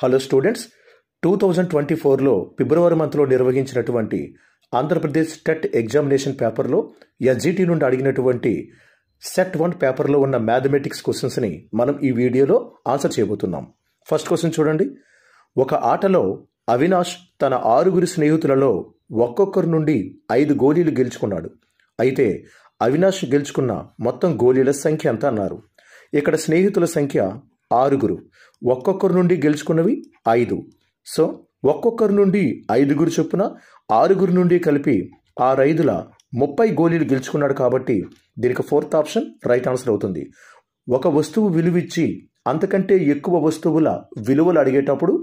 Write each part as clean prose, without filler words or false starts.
Hello students, 2024లో ఫిబ్రవరి మంత్లో నిర్వహించినటువంటి Andhra Pradesh TET examination పేపర్లో ఎస్జిటి నుండి అడిగినటువంటి సెట్ 1 పేపర్లో ఉన్న మ్యాథమెటిక్స్ క్వశ్చన్స్ని మనం ఈ వీడియోలో ఆన్సర్ చేయబోతున్నాం. ఫస్ట్ క్వశ్చన్ చూడండి. ఒక ఆటలో అవినాష్ తన 6 స్నేహితులలో ఒక్కొక్కరి నుండి 5 గోళీలు గెలుచుకున్నాడు. అయితే అవినాష్ గెలుచుకున్న మొత్తం గోళీల సంఖ్య ఎంత అన్నారు. ఇక్కడ స్నేహితుల సంఖ్య 6, ఒక్కొక్కరి నుండి గెలుచుకున్నవి 5. సో ఒక్కొక్కరి నుండి 5 చొప్పున 6 నుండి కలిపి 6×5 30 గోళీలు గెలుచుకున్నాడు. కాబట్టి దీనికి 4th ఆప్షన్ రైట్ ఆన్సర్ అవుతుంది. ఒక వస్తువు విలువిచ్చి అంతకంటే ఎక్కువ వస్తువుల విలువలు అడిగేటప్పుడు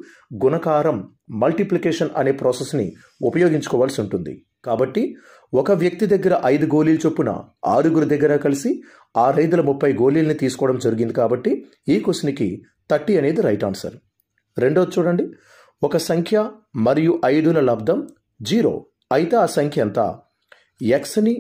గుణకారం మల్టిప్లికేషన్ అనే ప్రాసెస్ని ఉపయోగించుకోవాల్సి ఉంటుంది. కాబట్టి ఒక వ్యక్తి దగ్గర 5 గోళీలు చొప్పున 6 దగ్గర కలిసి 6×5 30 గోళీలని తీసుకోవడం జరిగింది. కాబట్టి ఈ క్వశ్చన్కి 30 అనేది రైట్ ఆన్సర్. రెండోది చూడండి. ఒక సంఖ్య మరియు 5ల లబ్ధం 0 అయితే ఆ సంఖ్య ఎంత? ఎక్స్ని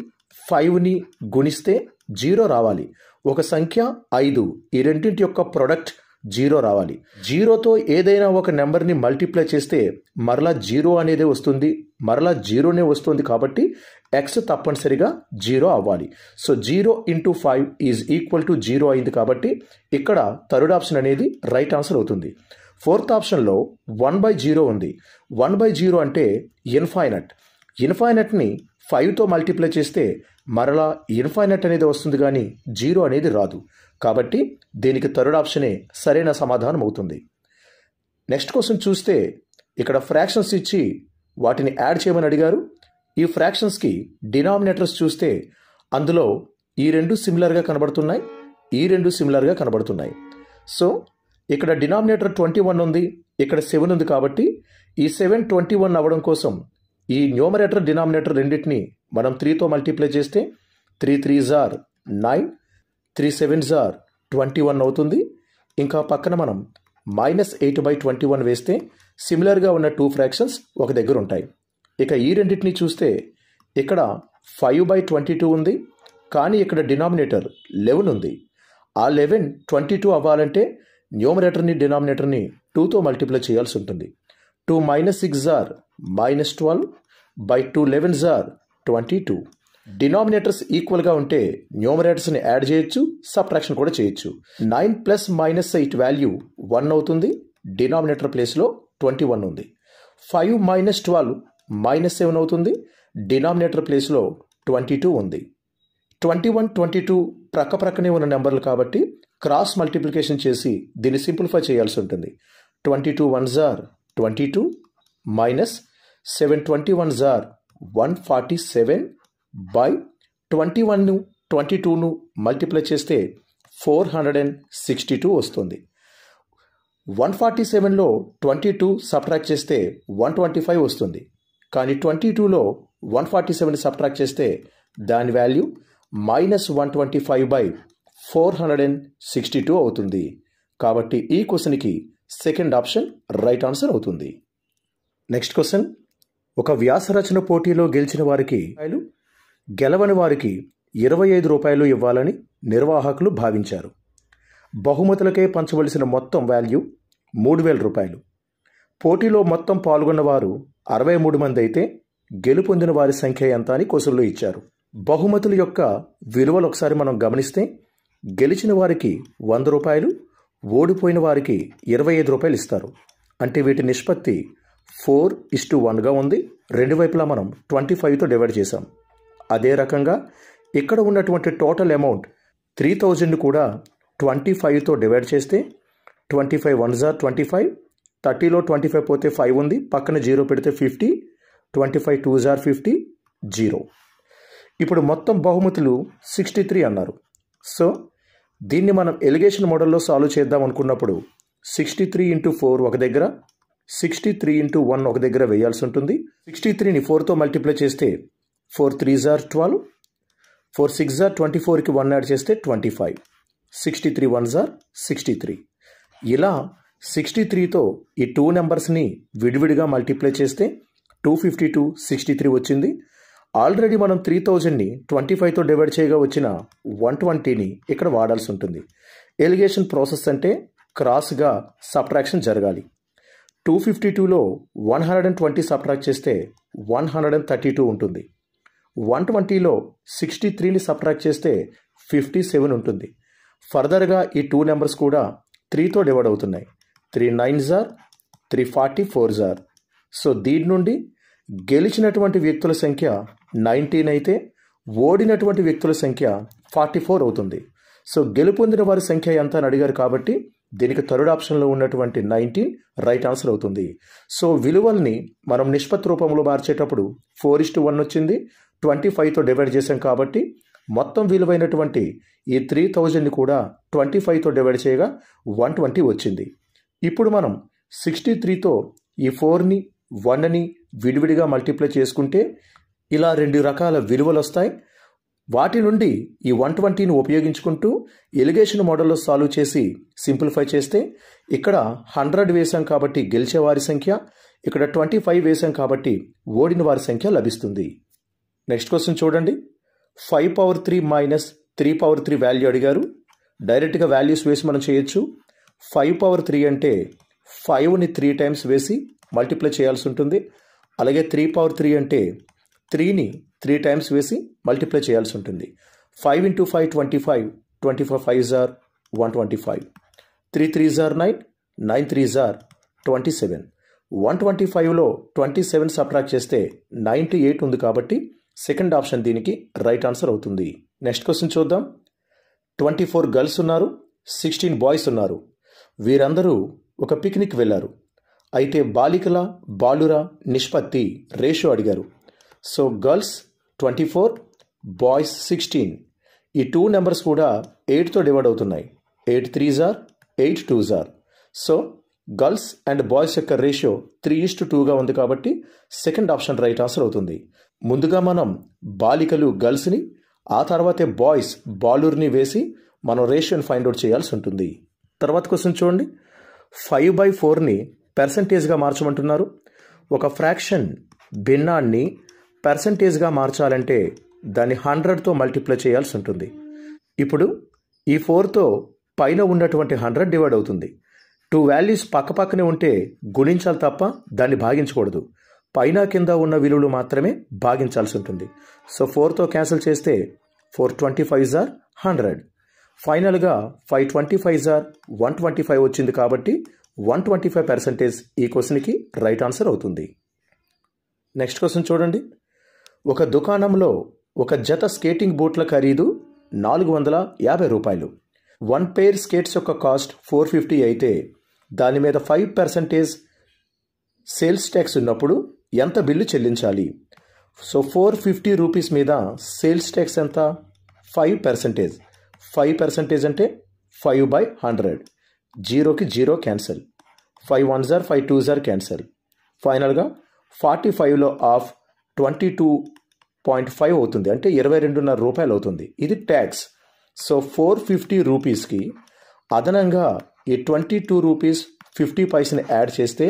5ని గుణిస్తే 0 రావాలి. ఒక సంఖ్య 5, ఈ రెండింటి యొక్క ప్రొడక్ట్ 0 రావాలి. 0తో ఏదైనా ఒక నెంబర్ని మల్టిప్లై చేస్తే మరలా 0 అనేదే వస్తుంది, మరలా 0నే వస్తుంది. కాబట్టి ఎక్స్ తప్పనిసరిగా 0 అవ్వాలి. సో 0 × 5 ఈజ్ ఈక్వల్ టు 0 అయింది. కాబట్టి ఇక్కడ థర్డ్ ఆప్షన్ అనేది రైట్ ఆన్సర్ అవుతుంది. 4th ఆప్షన్లో 1/0 ఉంది. 1/0 అంటే ఇన్ఫైనట్. ఇన్ఫైనట్ని 5తో మల్టిప్లై చేస్తే మరలా ఇన్ఫైనట్ అనేది వస్తుంది, కానీ 0 అనేది రాదు. కాబట్టి దీనికి థర్డ్ ఆప్షనే సరైన సమాధానం అవుతుంది. నెక్స్ట్ క్వశ్చన్ చూస్తే ఇక్కడ ఫ్రాక్షన్స్ ఇచ్చి వాటిని యాడ్ చేయమని అడిగారు. ఈ ఫ్రాక్షన్స్కి డినామినేటర్స్ చూస్తే అందులో ఈ 2 సిమిలర్గా కనబడుతున్నాయి, ఈ 2 సిమిలర్గా కనబడుతున్నాయి. సో ఇక్కడ డినామినేటర్ 21 ఉంది, ఇక్కడ 7 ఉంది. కాబట్టి ఈ 7 21 అవ్వడం కోసం ఈ న్యూమరేటర్ డినామినేటర్ రెండింటిని మనం 3తో మల్టిప్లై చేస్తే 3 3s are 9, 3 7s are 21 అవుతుంది. ఇంకా పక్కన మనం -8/21 వేస్తే సిమిలర్గా ఉన్న 2 ఫ్రాక్షన్స్ ఒక దగ్గర ఉంటాయి. ఇక ఈ రెండింటిని చూస్తే ఇక్కడ 5/22 ఉంది, కానీ ఇక్కడ డినామినేటర్ 11 ఉంది. ఆ 11 22 అవ్వాలంటే న్యూమరేటర్ని డినామినేటర్ని 2తో మల్టిప్లై చేయాల్సి ఉంటుంది. 2 - 6 are -12 by 2 11s are 22. Denominators ఈక్వల్గా ఉంటే న్యూమరేటర్స్ని యాడ్ చేయొచ్చు, సబ్ట్రాక్షన్ కూడా చేయొచ్చు. 9 + -8 వాల్యూ 1 అవుతుంది. డినామినేటర్ ప్లేస్లో 21 ఉంది. 5 - 12 -7 అవుతుంది. డినామినేటర్ ప్లేస్లో 22 ఉంది. 21 22 ప్రక్క ప్రక్కనే ఉన్న నెంబర్లు కాబట్టి క్రాస్ మల్టిప్లికేషన్ చేసి దీన్ని సింప్లిఫై చేయాల్సి ఉంటుంది. 22 1s are 22 -7 21s are 147 by 21ను 22ను multiply చేస్తే 462 వస్తుంది. 147లో 22 సబ్ట్రాక్ట్ చేస్తే 125 వస్తుంది. కానీ 22లో 147 సబ్ట్రాక్ట్ చేస్తే దాని వాల్యూ -125/462 అవుతుంది. కాబట్టి ఈ క్వశ్చన్కి సెకండ్ ఆప్షన్ రైట్ ఆన్సర్ అవుతుంది. Next question. ఒక వ్యాసరచన పోటీలో గెలిచిన వారికి గెలవని వారికి 25 రూపాయలు ఇవ్వాలని నిర్వాహకులు భావించారు. బహుమతులకే పంచవలసిన మొత్తం వాల్యూ 3000 రూపాయలు. పోటీలో మొత్తం పాల్గొన్నవారు 63 మంది అయితే గెలుపొందిన వారి సంఖ్య ఎంత అని క్వశ్చన్లో ఇచ్చారు. బహుమతుల యొక్క విలువలు ఒకసారి మనం గమనిస్తే గెలిచిన వారికి 100 రూపాయలు, ఓడిపోయిన వారికి 25 రూపాయలు ఇస్తారు. అంటే వీటి నిష్పత్తి 4:1గా ఉంది. రెండు వైపులా మనం 25తో డివైడ్ చేసాం. అదే రకంగా ఇక్కడ ఉన్నటువంటి టోటల్ అమౌంట్ 3000 కూడా 25తో డివైడ్ చేస్తే 25 1s are 25, 30లో 25 పోతే 5 ఉంది, పక్కన 0 పెడితే 50, 25 2s are 50, 0. ఇప్పుడు మొత్తం బహుమతులు 63 అన్నారు. సో దీన్ని మనం ఎలిగేషన్ మోడల్లో సాల్వ్ చేద్దాం అనుకున్నప్పుడు 63 × 4 ఒక దగ్గర, 63 × 1 ఒక దగ్గర వేయాల్సి ఉంటుంది. 63ని 4తో మల్టిప్లై చేస్తే 4 3s are 12, 4 6s are 24కి 1 add చేస్తే 25, 63 1s are 63. ఇలా 63తో ఈ 2 నెంబర్స్ని విడివిడిగా మల్టిప్లై చేస్తే 252 63 వచ్చింది. ఆల్రెడీ మనం 3000ని 25తో డివైడ్ చేయగా వచ్చిన 120ని ఇక్కడ వాడాల్సి ఉంటుంది. ఎలిగేషన్ ప్రాసెస్ అంటే క్రాస్గా సబ్ట్రాక్షన్ జరగాలి. 252లో 120 సబ్ట్రాక్ట్ చేస్తే 132 ఉంటుంది. 120లో 63ని సబ్ట్రాక్ట్ చేస్తే 57 ఉంటుంది. ఫర్దర్గా ఈ 2 నెంబర్స్ కూడా 3తో డివైడ్ అవుతున్నాయి. 3 9s are 344s are. So దీని నుండి గెలిచినటువంటి వ్యక్తుల సంఖ్య 19 అయితే ఓడినటువంటి వ్యక్తుల సంఖ్య 44 అవుతుంది. సో గెలుపొందిన వారి సంఖ్య ఎంత అని అడిగారు కాబట్టి దీనికి థర్డ్ ఆప్షన్లో ఉన్నటువంటి 19 రైట్ ఆన్సర్ అవుతుంది. సో విలువల్ని మనం నిష్పత్తి రూపంలో మార్చేటప్పుడు 4:1 వచ్చింది. 25తో డివైడ్ చేసాం కాబట్టి మొత్తం విలువైనటువంటి ఈ 3000ని కూడా 25తో డివైడ్ చేయగా 120 వచ్చింది. ఇప్పుడు మనం 63తో ఈ 4ని 1ని విడివిడిగా మల్టిప్లై చేసుకుంటే ఇలా 2 రకాల విలువలు వస్తాయి. వాటి నుండి ఈ 120ని ఉపయోగించుకుంటూ ఎలిగేషన్ మోడల్లో సాల్వ్ చేసి సింప్లిఫై చేస్తే ఇక్కడ 100 వేసాం కాబట్టి గెలిచే వారి సంఖ్య, ఇక్కడ 25 వేసాం కాబట్టి ఓడిన వారి సంఖ్య లభిస్తుంది. నెక్స్ట్ క్వశ్చన్ చూడండి. 5³ మైనస్ 3³ వాల్యూ అడిగారు. డైరెక్ట్గా వాల్యూస్ వేసి మనం చేయొచ్చు. 5³ అంటే 5ని 3 టైమ్స్ వేసి మల్టిప్లై చేయాల్సి ఉంటుంది. అలాగే 3³ అంటే 3ని 3 టైమ్స్ వేసి మల్టిప్లై చేయాల్సి ఉంటుంది. 5 × 5 25, 24 5s are 125, 3 3s are 9, 9 3s are 27. 125లో 27 subtract చేస్తే 98 ఉంది కాబట్టి సెకండ్ ఆప్షన్ దీనికి రైట్ ఆన్సర్ అవుతుంది. నెక్స్ట్ క్వశ్చన్ చూద్దాం. 24 గర్ల్స్ ఉన్నారు, 16 బాయ్స్ ఉన్నారు. వీరందరూ ఒక పిక్నిక్ వెళ్ళారు. అయితే బాలికల బాలుర నిష్పత్తి రేషియో అడిగారు. So girls 24, boys 16. ఈ 2 నెంబర్స్ కూడా 8తో డివైడ్ అవుతున్నాయి. 8 3s are 8 2s are. So girls and boys యొక్క రేషియో 3:2గా ఉంది కాబట్టి సెకండ్ ఆప్షన్ రైట్ ఆన్సర్ అవుతుంది. ముందుగా మనం బాలికలు గర్ల్స్ని, ఆ తర్వాతే బాయ్స్ బాలుర్ని వేసి మనం రేషియోని ఫైండ్ అవుట్ చేయాల్సి ఉంటుంది. తర్వాత క్వశ్చన్ చూడండి. 5/4ని పర్సంటేజ్గా మార్చమంటున్నారు. ఒక ఫ్రాక్షన్ భిన్నాన్ని పర్సంటేజ్గా మార్చాలంటే దాన్ని 100తో మల్టిప్లై చేయాల్సి ఉంటుంది. ఇప్పుడు ఈ 4తో పైన ఉన్నటువంటి 100 డివైడ్ అవుతుంది. 2 వాల్యూస్ పక్కపక్కనే ఉంటే గుణించాలి తప్ప దాన్ని భాగించకూడదు. పైన కింద ఉన్న విలువలు మాత్రమే భాగించాల్సి ఉంటుంది. సో 4తో క్యాన్సిల్ చేస్తే 425s are 100. ఫైనల్గా 525s are 125 వచ్చింది కాబట్టి 125% ఈ క్వశ్చన్కి రైట్ ఆన్సర్ అవుతుంది. నెక్స్ట్ క్వశ్చన్ చూడండి. ఒక దుకాణంలో ఒక జత స్కేటింగ్ బూట్ల ఖరీదు 450 రూపాయలు. 1 పెయిర్ స్కేట్స్ యొక్క కాస్ట్ 450 అయితే దాని మీద 5% సేల్స్ ట్యాక్స్ ఉన్నప్పుడు ఎంత బిల్లు చెల్లించాలి? సో 450 రూపీస్ మీద సేల్స్ ట్యాక్స్ ఎంత? 5%. 5% అంటే 5/100. 0కి 0 cancel. 5 1s are 5 2s are cancel. ఫైనల్గా 45లో ఆఫ్ 22.5 అవుతుంది, అంటే 22.5 రూపాయలు అవుతుంది. ఇది ట్యాక్స్. సో 450 రూపీస్కి అదనంగా ఈ 22 రూపీస్ 50 పైసని యాడ్ చేస్తే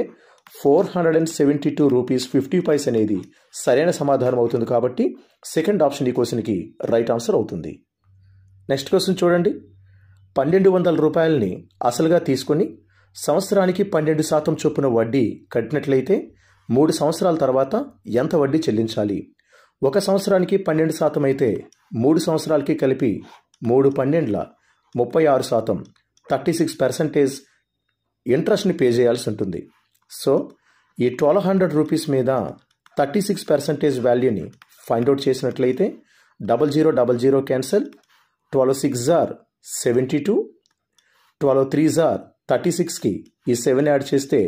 472 రూపీస్ 50 పైస్ అనేది సరైన సమాధానం అవుతుంది కాబట్టి సెకండ్ ఆప్షన్ ఈ క్వశ్చన్కి రైట్ ఆన్సర్ అవుతుంది. నెక్స్ట్ క్వశ్చన్ చూడండి. 1200 రూపాయలని అసలుగా తీసుకొని సంవత్సరానికి 12% చొప్పున వడ్డీ కట్టినట్లయితే 3 సంవత్సరాల తర్వాత ఎంత వడ్డీ చెల్లించాలి? 1 సంవత్సరానికి 12% అయితే 3 సంవత్సరాలకి కలిపి 3 12ల 36%, 36% ఇంట్రెస్ట్ని పే చేయాల్సి ఉంటుంది. సో ఈ 1200 రూపీస్ మీద 36% వాల్యూని ఫైండ్ అవుట్ చేసినట్లయితే 0000 cancel. 12 6s are 72, 12 3s are 36కి ఈ 7 యాడ్ చేస్తే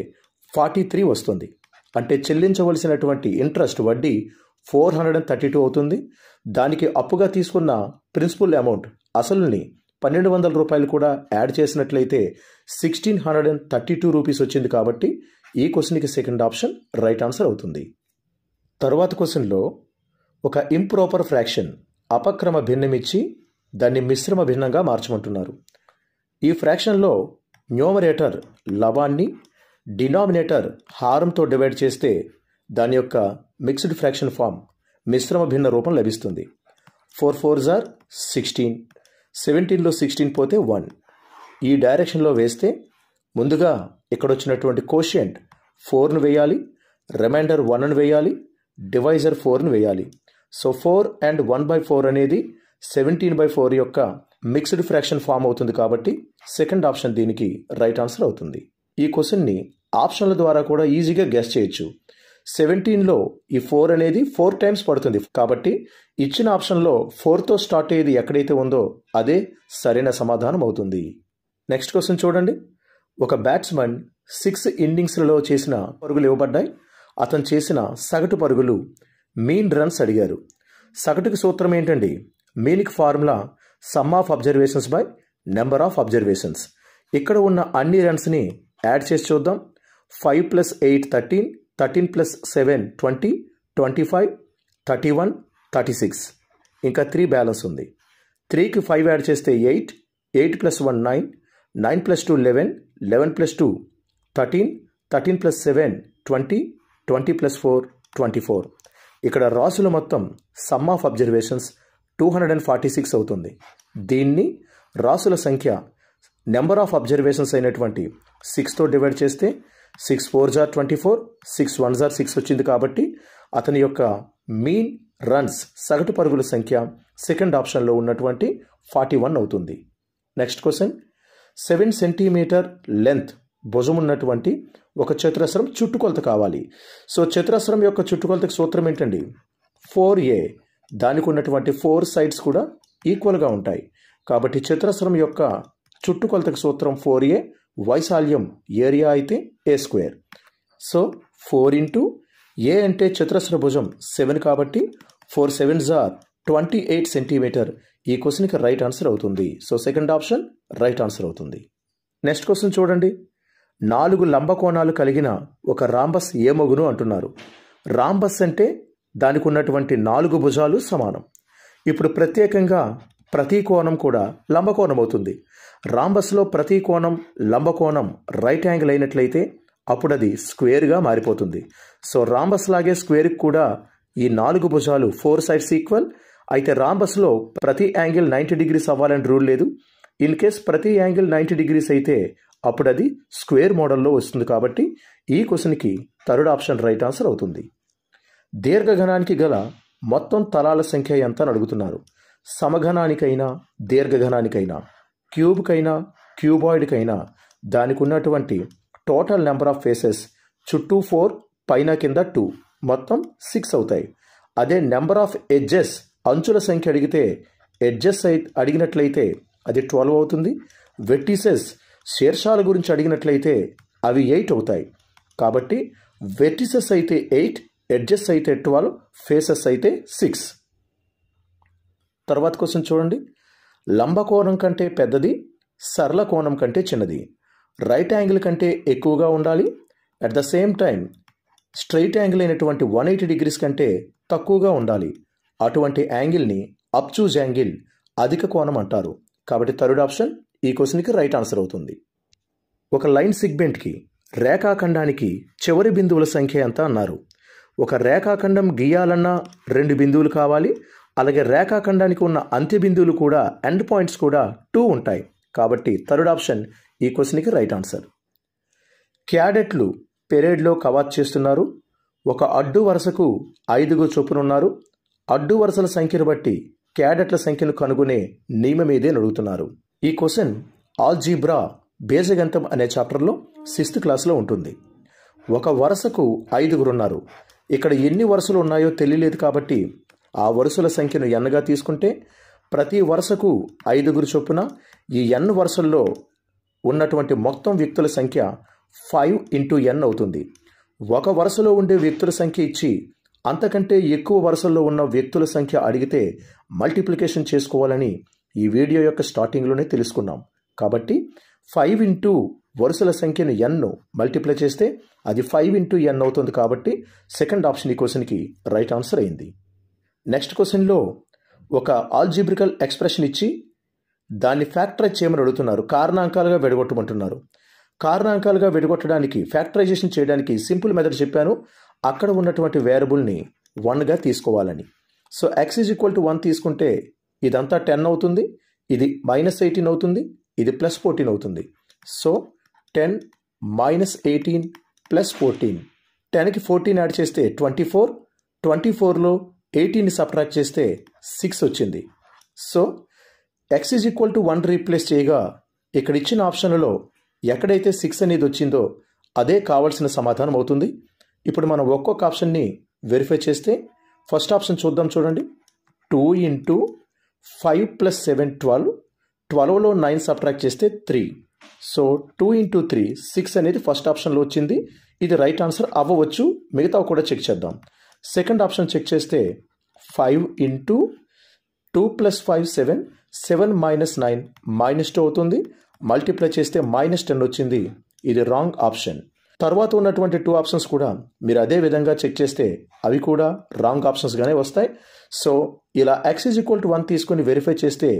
43 వస్తుంది. అంటే చెల్లించవలసినటువంటి ఇంట్రెస్ట్ వడ్డీ 432 అవుతుంది. దానికి అప్పుగా తీసుకున్న ప్రిన్సిపల్ అమౌంట్ అసలుని 1200 రూపాయలు కూడా యాడ్ చేసినట్లయితే 1632 రూపీస్ వచ్చింది కాబట్టి ఈ క్వశ్చన్కి సెకండ్ ఆప్షన్ రైట్ ఆన్సర్ అవుతుంది. తరువాత క్వశ్చన్లో ఒక ఇంప్రాపర్ ఫ్రాక్షన్ అపక్రమ భిన్నం ఇచ్చి దాన్ని మిశ్రమ భిన్నంగా మార్చమంటున్నారు. ఈ ఫ్రాక్షన్లో న్యూమరేటర్ లవాన్ని, డినామినేటర్ హారంతో డివైడ్ చేస్తే దాని యొక్క మిక్స్డ్ ఫ్రాక్షన్ ఫామ్ మిశ్రమ భిన్న రూపం లభిస్తుంది. 4 4s are 16, 17లో 16 పోతే 1. ఈ డైరెక్షన్లో వేస్తే ముందుగా ఇక్కడ వచ్చినటువంటి కోషియంట్ 4ను వేయాలి, రిమైండర్ 1ను వేయాలి, డివైజర్ 4ను వేయాలి. సో 4 అండ్ 1/4 అనేది 17/4 యొక్క మిక్స్డ్ ఫ్రాక్షన్ ఫామ్ అవుతుంది కాబట్టి సెకండ్ ఆప్షన్ దీనికి రైట్ ఆన్సర్ అవుతుంది. ఈ క్వశ్చన్ని ఆప్షన్ల ద్వారా కూడా ఈజీగా గెస్ చేయొచ్చు. 17లో ఈ 4 అనేది 4 టైమ్స్ పడుతుంది కాబట్టి ఇచ్చిన ఆప్షన్లో 4తో స్టార్ట్ అయ్యేది ఎక్కడైతే ఉందో అదే సరైన సమాధానం అవుతుంది. నెక్స్ట్ క్వశ్చన్ చూడండి. ఒక బ్యాట్స్మన్ 6 ఇన్నింగ్స్లలో చేసిన పరుగులు ఇవ్వబడ్డాయి. అతను చేసిన సగటు పరుగులు మీన్ రన్స్ అడిగారు. సగటుకి సూత్రం ఏంటండి? మీన్కి formula sum of observations by number of observations. ఇక్కడ ఉన్న అన్ని రన్స్ని యాడ్ చేసి చూద్దాం. 5 + 8 13, 13 + 7 20, 25, 31, 36. ఇంకా 3 బ్యాలెన్స్ ఉంది. 3కి 5 యాడ్ చేస్తే 8, 8 + 1 9, 9 + 2 11, 11 + 2 13, 13 + 7 20, 20 + 4 24. ఇక్కడ రాసుల మొత్తం సమ్ ఆఫ్ అబ్జర్వేషన్స్ 246 అవుతుంది. దీన్ని రాసుల సంఖ్య నెంబర్ ఆఫ్ అబ్జర్వేషన్స్ అయినటువంటి 6తో డివైడ్ చేస్తే 6 4 = 24, 6 1 = 6 వచ్చింది కాబట్టి అతని యొక్క మీన్ రన్స్ సగటు పరుగుల సంఖ్య సెకండ్ ఆప్షన్లో ఉన్నటువంటి 41 అవుతుంది. Next question. 7 సెంటీమీటర్ లెంత్ భుజం ఉన్నటువంటి ఒక చతురస్రం చుట్టుకొలత కావాలి. సో చతురస్రం యొక్క చుట్టుకొలతకి సూత్రం ఏంటండి? 4a. దానికి ఉన్నటువంటి 4 సైడ్స్ కూడా ఈక్వల్గా ఉంటాయి కాబట్టి చతురస్రం యొక్క చుట్టుకొలతకి సూత్రం 4a, వైశాల్యం ఏరియా అయితే a². సో 4 × a అంటే చతురస్ర భుజం 7 కాబట్టి 4 7s are 28 సెంటీమీటర్. ఈ క్వశ్చన్కి రైట్ ఆన్సర్ అవుతుంది. So second option right answer అవుతుంది. నెక్స్ట్ క్వశ్చన్ చూడండి. 4 లంబకోణాలు కలిగిన ఒక రాంబస్ ఏమగును అంటున్నారు. రాంబస్ అంటే దానికి ఉన్నటువంటి 4 భుజాలు సమానం. ఇప్పుడు ప్రత్యేకంగా ప్రతి కోణం కూడా లంబకోణం అవుతుంది. రాంబస్లో ప్రతి కోణం లంబకోణం రైట్ యాంగిల్ అయినట్లయితే అప్పుడు అది స్క్వేర్గా మారిపోతుంది. సో రాంబస్ లాగే స్క్వేర్కి కూడా ఈ 4 భుజాలు 4 సైడ్స్ ఈక్వల్. అయితే రాంబస్లో ప్రతి యాంగిల్ 90 degrees అవ్వాలని రూల్ లేదు. ఇన్ కేస్ ప్రతి యాంగిల్ 90 degrees అయితే అప్పుడు అది స్క్వేర్ మోడల్లో వస్తుంది కాబట్టి ఈ క్వశ్చన్కి థర్డ్ ఆప్షన్ రైట్ ఆన్సర్ అవుతుంది. దీర్ఘఘనానికి గల మొత్తం తలాల సంఖ్య ఎంత అని అడుగుతున్నారు. సమఘనానికైనా దీర్ఘఘనానికైనా క్యూబ్కైనా క్యూబాయిడ్కైనా దానికి ఉన్నటువంటి టోటల్ నెంబర్ ఆఫ్ ఫేసెస్ చుట్టూ 4 పైన కింద 2 మొత్తం 6 అవుతాయి. అదే నెంబర్ ఆఫ్ ఎడ్జెస్ అంచుల సంఖ్య అడిగితే ఎడ్జెస్ అడిగినట్లయితే అది 12 అవుతుంది. వెర్టిసెస్ శీర్షాల గురించి అడిగినట్లయితే అవి 8 అవుతాయి. కాబట్టి వెర్టిసెస్ అయితే 8, ఎడ్జెస్ అయితే 12, ఫేసెస్ అయితే 6. తర్వాత క్వశ్చన్ చూడండి. లంబకోణం కంటే పెద్దది సరళ కోణం కంటే చిన్నది. రైట్ యాంగిల్ కంటే ఎక్కువగా ఉండాలి. At the same time straight angle అయినటువంటి 180 degrees కంటే తక్కువగా ఉండాలి. అటువంటి యాంగిల్ని అబ్చూజ్ యాంగిల్ అధిక కోణం అంటారు. కాబట్టి థర్డ్ ఆప్షన్ ఈ క్వశ్చన్కి రైట్ ఆన్సర్ అవుతుంది. ఒక లైన్ సెగ్మెంట్కి రేఖాఖండానికి చివరి బిందువుల సంఖ్య ఎంత అన్నారు. ఒక రేఖాఖండం గీయాలన్నా 2 బిందువులు కావాలి. అలాగే రేఖాఖండానికి ఉన్న అంత్య బిందువులు కూడా ఎండ్ పాయింట్స్ కూడా 2 ఉంటాయి. కాబట్టి థర్డ్ ఆప్షన్ ఈ క్వశ్చన్కి రైట్ ఆన్సర్. క్యాడెట్లు పెరేడ్లో కవాత్ చేస్తున్నారు. ఒక అడ్డు వరుసకు 5 చొప్పున ఉన్నారు. అడ్డు వరుసల సంఖ్యను బట్టి క్యాడెట్ల సంఖ్యను కనుగొనే నియమం ఏదే అడుగుతున్నారు. ఈ క్వశ్చన్ ఆల్జీబ్రా బీజగణితం అనే చాప్టర్లో 6th క్లాస్లో ఉంటుంది. ఒక వరుసకు 5 ఉన్నారు. ఇక్కడ ఎన్ని వరుసలు ఉన్నాయో తెలియలేదు కాబట్టి ఆ వరుసల సంఖ్యను nగా తీసుకుంటే ప్రతి వరుసకు 5 చొప్పున ఈ n వరుసల్లో ఉన్నటువంటి మొత్తం వ్యక్తుల సంఖ్య 5 × n అవుతుంది. ఒక వరుసలో ఉండే వ్యక్తుల సంఖ్య ఇచ్చి అంతకంటే ఎక్కువ వరుసల్లో ఉన్న వ్యక్తుల సంఖ్య అడిగితే మల్టిప్లికేషన్ చేసుకోవాలని ఈ వీడియో యొక్క స్టార్టింగ్లోనే తెలుసుకున్నాం. కాబట్టి 5 × వరుసల సంఖ్యను n మల్టిప్లై చేస్తే అది 5 × n అవుతుంది. కాబట్టి సెకండ్ ఆప్షన్ ఈ క్వశ్చన్కి రైట్ ఆన్సర్ అయింది. నెక్స్ట్ క్వశ్చన్లో ఒక ఆల్జిబ్రికల్ ఎక్స్ప్రెషన్ ఇచ్చి దాన్ని ఫ్యాక్టరైజ్ చేయమని అడుగుతున్నారు. కారణాంకాలుగా విడగొట్టమంటున్నారు. కారణాంకాలుగా విడగొట్టడానికి ఫ్యాక్టరైజేషన్ చేయడానికి సింపుల్ మెథడ్ చెప్పాను. అక్కడ ఉన్నటువంటి వేరియబుల్ని 1గా తీసుకోవాలని. సో x = 1 తీసుకుంటే ఇదంతా 10 అవుతుంది. ఇది -18 అవుతుంది. ఇది +14 అవుతుంది. So 10 - 18 plus 14. 10కి 14 యాడ్ చేస్తే 24. 24లో 18ని సబ్ట్రాక్ట్ చేస్తే 6 వచ్చింది. So x is equal to 1 replace చేయగా ఇక్కడ ఇచ్చిన ఆప్షన్లలో ఎక్కడైతే 6 అనేది వచ్చిందో అదే కావాల్సిన సమాధానం అవుతుంది. ఇప్పుడు మనం ఒక్కొక్క ఆప్షన్ని వెరిఫై చేస్తే ఫస్ట్ ఆప్షన్ చూద్దాం. చూడండి, 2 ఇంటూ 5 ప్లస్ 7 12. 12లో 9 సబ్ట్రాక్ట్ చేస్తే 3. సో 2 ఇంటూ 3 6 అనేది ఫస్ట్ ఆప్షన్లో వచ్చింది. ఇది రైట్ ఆన్సర్ అవ్వవచ్చు. మిగతా కూడా చెక్ చేద్దాం. సెకండ్ ఆప్షన్ చెక్ చేస్తే 5 ఇంటూ 2 ప్లస్ 5 7. 7 మైనస్ 9 -2 అవుతుంది. మల్టిప్లై చేస్తే -10 వచ్చింది. ఇది రాంగ్ ఆప్షన్. తర్వాత ఉన్నటువంటి 2 ఆప్షన్స్ కూడా మీరు అదే విధంగా చెక్ చేస్తే అవి కూడా రాంగ్ ఆప్షన్స్గానే వస్తాయి. సో ఇలా x ఈజ్ ఈక్వల్ టు 1 తీసుకొని వెరిఫై చేస్తే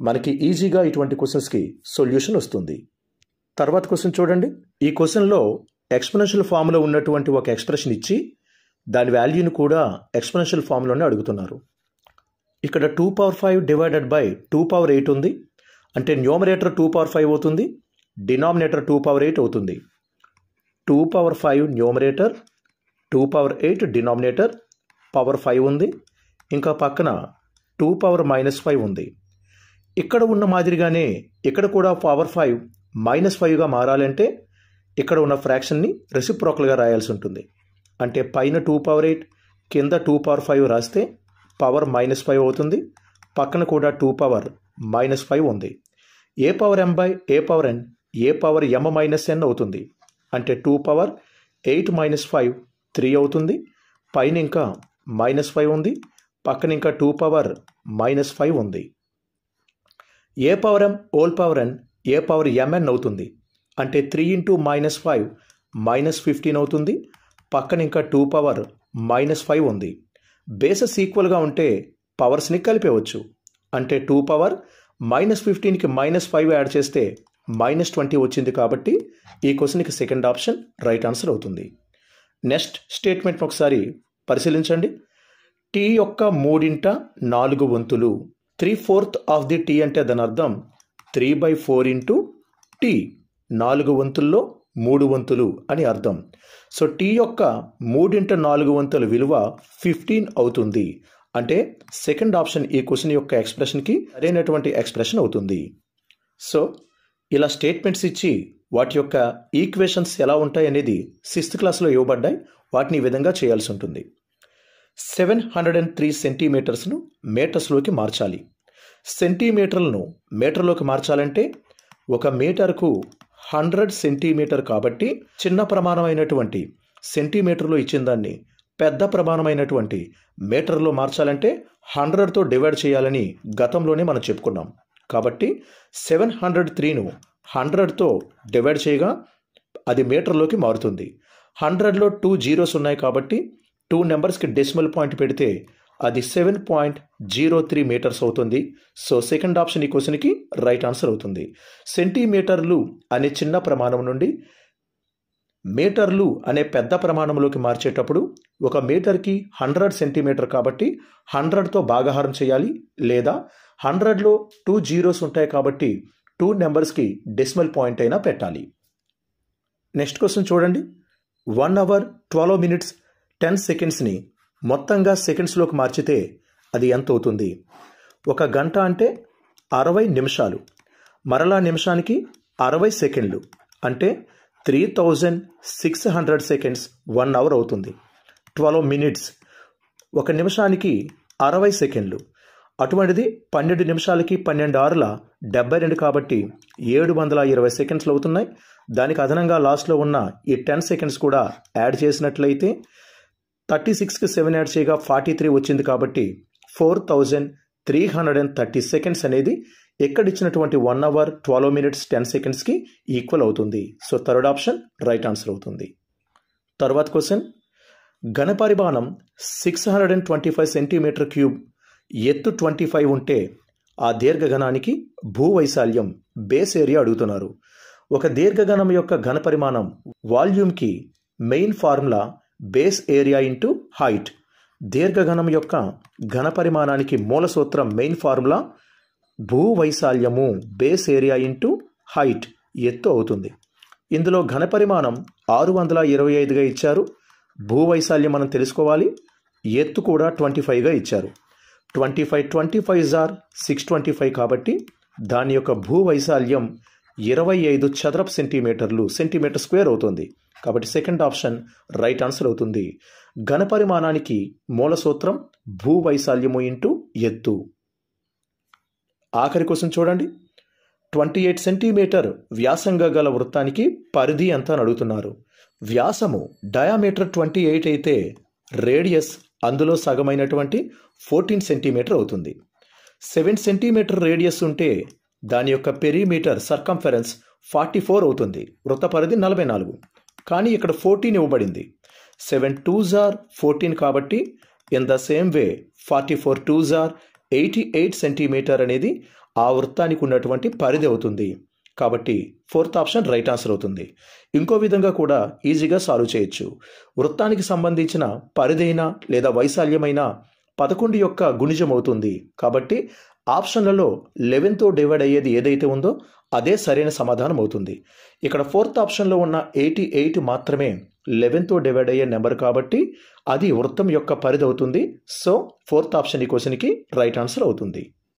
మనకి ఈజీగా ఇటువంటి క్వశ్చన్స్కి సొల్యూషన్ వస్తుంది. తర్వాత క్వశ్చన్ చూడండి. ఈ క్వశ్చన్లో ఎక్స్పోనెన్షియల్ ఫామ్లో ఉన్నటువంటి ఒక ఎక్స్ప్రెషన్ ఇచ్చి దాని వాల్యూని కూడా ఎక్స్పోనెన్షియల్ ఫామ్లోనే అడుగుతున్నారు. ఇక్కడ 2^5 డివైడెడ్ బై 2^8 ఉంది. అంటే న్యూమరేటర్ 2^5 అవుతుంది, డినామినేటర్ 2^8 అవుతుంది. 2^5 న్యూమరేటర్, 2^8 డినామినేటర్, పవర్ 5 ఉంది. ఇంకా పక్కన 2^-5 ఉంది. ఇక్కడ ఉన్న మాదిరిగానే ఇక్కడ కూడా పవర్ 5 -5గా మారాలంటే ఇక్కడ ఉన్న ఫ్రాక్షన్ని రెసిప్రోకల్గా రాయాల్సి ఉంటుంది. అంటే పైన 2^8 కింద 2^5 రాస్తే పవర్ -5 అవుతుంది. పక్కన కూడా 2^-5 ఉంది. a^m/a^n a^m-n అవుతుంది. అంటే 2^8 - 5 3 అవుతుంది. పైన ఇంకా -5 ఉంది. పక్కన ఇంకా 2^-5 ఉంది. a^m a^mn అవుతుంది. అంటే 3 ఇంటూ -5 -15 అవుతుంది. పక్కన ఇంకా 2^-5 ఉంది. బేసెస్ ఈక్వల్గా ఉంటే పవర్స్ని కలిపేవచ్చు. అంటే 2^-15కి -5 యాడ్ చేస్తే -20 వచ్చింది. కాబట్టి ఈ క్వశ్చన్కి సెకండ్ ఆప్షన్ రైట్ ఆన్సర్ అవుతుంది. నెక్స్ట్ స్టేట్మెంట్ ఒకసారి పరిశీలించండి. టీ యొక్క 3/4 వంతులు. 3/4 ఆఫ్ ది టీ అంటే దాని అర్థం 3/4 ఇంటూ టీ. 4 వంతుల్లో 3 వంతులు అని అర్థం. సో టీ యొక్క 3/4 వంతుల విలువ 15 అవుతుంది. అంటే సెకండ్ ఆప్షన్ ఈ క్వశ్చన్ యొక్క ఎక్స్ప్రెషన్కి సరైనటువంటి ఎక్స్ప్రెషన్ అవుతుంది. సో ఇలా స్టేట్మెంట్స్ ఇచ్చి వాటి యొక్క ఈక్వేషన్స్ ఎలా ఉంటాయి అనేది 6th క్లాస్లో ఇవ్వబడ్డాయి. వాటిని ఈ విధంగా చేయాల్సి ఉంటుంది. 703 సెంటీమీటర్స్ను మీటర్స్లోకి మార్చాలి. సెంటీమీటర్లను మీటర్లోకి మార్చాలంటే ఒక మీటర్కు 100 సెంటీమీటర్ కాబట్టి చిన్న ప్రమాణమైనటువంటి సెంటీమీటర్లో ఇచ్చిన దాన్ని పెద్ద ప్రమాణమైనటువంటి మీటర్లో మార్చాలంటే 100తో డివైడ్ చేయాలని గతంలోనే మనం చెప్పుకున్నాం. కాబట్టి 703ను 100తో డివైడ్ చేయగా అది మీటర్లోకి మారుతుంది. 100లో 2 జీరోస్ ఉన్నాయి కాబట్టి 2 నెంబర్స్కి డెసిమల్ పాయింట్ పెడితే అది 7.03 మీటర్స్ అవుతుంది. సో సెకండ్ ఆప్షన్ ఈ క్వశ్చన్కి రైట్ ఆన్సర్ అవుతుంది. సెంటీమీటర్లు అనే చిన్న ప్రమాణం నుండి మీటర్లు అనే పెద్ద ప్రమాణంలోకి మార్చేటప్పుడు ఒక మీటర్కి 100 సెంటీమీటర్ కాబట్టి 100తో భాగాహారం చేయాలి. లేదా 100లో 2 జీరోస్ ఉంటాయి కాబట్టి 2 నెంబర్స్కి డెసిమల్ పాయింట్ అయినా పెట్టాలి. నెక్స్ట్ క్వశ్చన్ చూడండి. 1 hour 12 minutes 10 secondsని మొత్తంగా సెకండ్స్లోకి మార్చితే అది ఎంత అవుతుంది? ఒక గంట అంటే 60 నిమిషాలు. మరలా నిమిషానికి 60 సెకండ్లు అంటే 3600 seconds 1 hour అవుతుంది. 12 minutes ఒక నిమిషానికి 60 సెకండ్లు. అటువంటిది 12 నిమిషాలకి 12 72 కాబట్టి 720 సెకండ్స్లు అవుతున్నాయి. దానికి అదనంగా లాస్ట్లో ఉన్న ఈ 10 సెకండ్స్ కూడా యాడ్ చేసినట్లయితే 36కి 7 యాడ్ చేయగా 43 వచ్చింది. కాబట్టి 4330 సెకండ్స్ అనేది ఎక్కడిచ్చినటువంటి 1 hour 12 minutes 10 secondsకి ఈక్వల్ అవుతుంది. So third option right answer అవుతుంది. తర్వాత క్వశ్చన్. ఘనపరిమాణం 625 సెంటీమీటర్ క్యూబ్, ఎత్తు 25 ఉంటే ఆ దీర్ఘఘనానికి భూవైశాల్యం బేస్ ఏరియా అడుగుతున్నారు. ఒక దీర్ఘఘనం యొక్క ఘనపరిమాణం వాల్యూమ్కి main formula base area into height. దీర్ఘఘనం యొక్క ఘనపరిమాణానికి మూల సూత్రం మెయిన్ ఫార్ములా భూవైశాల్యము బేస్ ఏరియా ఇంటూ హైట్ ఎత్తు అవుతుంది. ఇందులో ఘనపరిమాణం 625గా ఇచ్చారు. భూవైశాల్యం మనం తెలుసుకోవాలి. ఎత్తు కూడా 25గా ఇచ్చారు. 25 ఆర్ 625 కాబట్టి దాని యొక్క భూవైశాల్యం 25 చదరపు సెంటీమీటర్ స్క్వేర్ అవుతుంది. కాబట్టి సెకండ్ ఆప్షన్ రైట్ ఆన్సర్ అవుతుంది. ఘనపరిమాణానికి మూల సూత్రం భూవైశాల్యము ఇంటూ ఎత్తు. ఆఖరి క్వశ్చన్ చూడండి. 28 సెంటీమీటర్ వ్యాసంగా గల వృత్తానికి పరిధి ఎంత అని అడుగుతున్నారు. వ్యాసము డయామీటర్ 28 అయితే రేడియస్ అందులో సగమైనటువంటి 14 సెంటీమీటర్ అవుతుంది. 7 సెంటీమీటర్ రేడియస్ ఉంటే దాని యొక్క పెరిమీటర్ సర్కంఫరెన్స్ 44 అవుతుంది. వృత్త పరిధి 44. కానీ ఇక్కడ 14 ఇవ్వబడింది. 7 2s are 14 కాబట్టి in the same way 44 2s are 88 centimetre అనేది ఆ వృత్తానికి ఉన్నటువంటి పరిధి అవుతుంది. కాబట్టి ఫోర్త్ ఆప్షన్ రైట్ ఆన్సర్ అవుతుంది. ఇంకో విధంగా కూడా ఈజీగా సాల్వ్ చేయొచ్చు. వృత్తానికి సంబంధించిన పరిధైన లేదా వైశాల్యమైన 11 యొక్క గుణిజం అవుతుంది. కాబట్టి ఆప్షన్లలో 11తో డివైడ్ అయ్యేది ఏదైతే ఉందో అదే సరైన సమాధానం అవుతుంది. ఇక్కడ ఫోర్త్ ఆప్షన్లో ఉన్న 88 మాత్రమే 11తో డివైడ్ అయ్యే నెంబర్ కాబట్టి అది వృత్తం యొక్క పరిధి అవుతుంది. సో ఫోర్త్ ఆప్షన్ ఈ క్వశ్చన్కి రైట్ ఆన్సర్ అవుతుంది.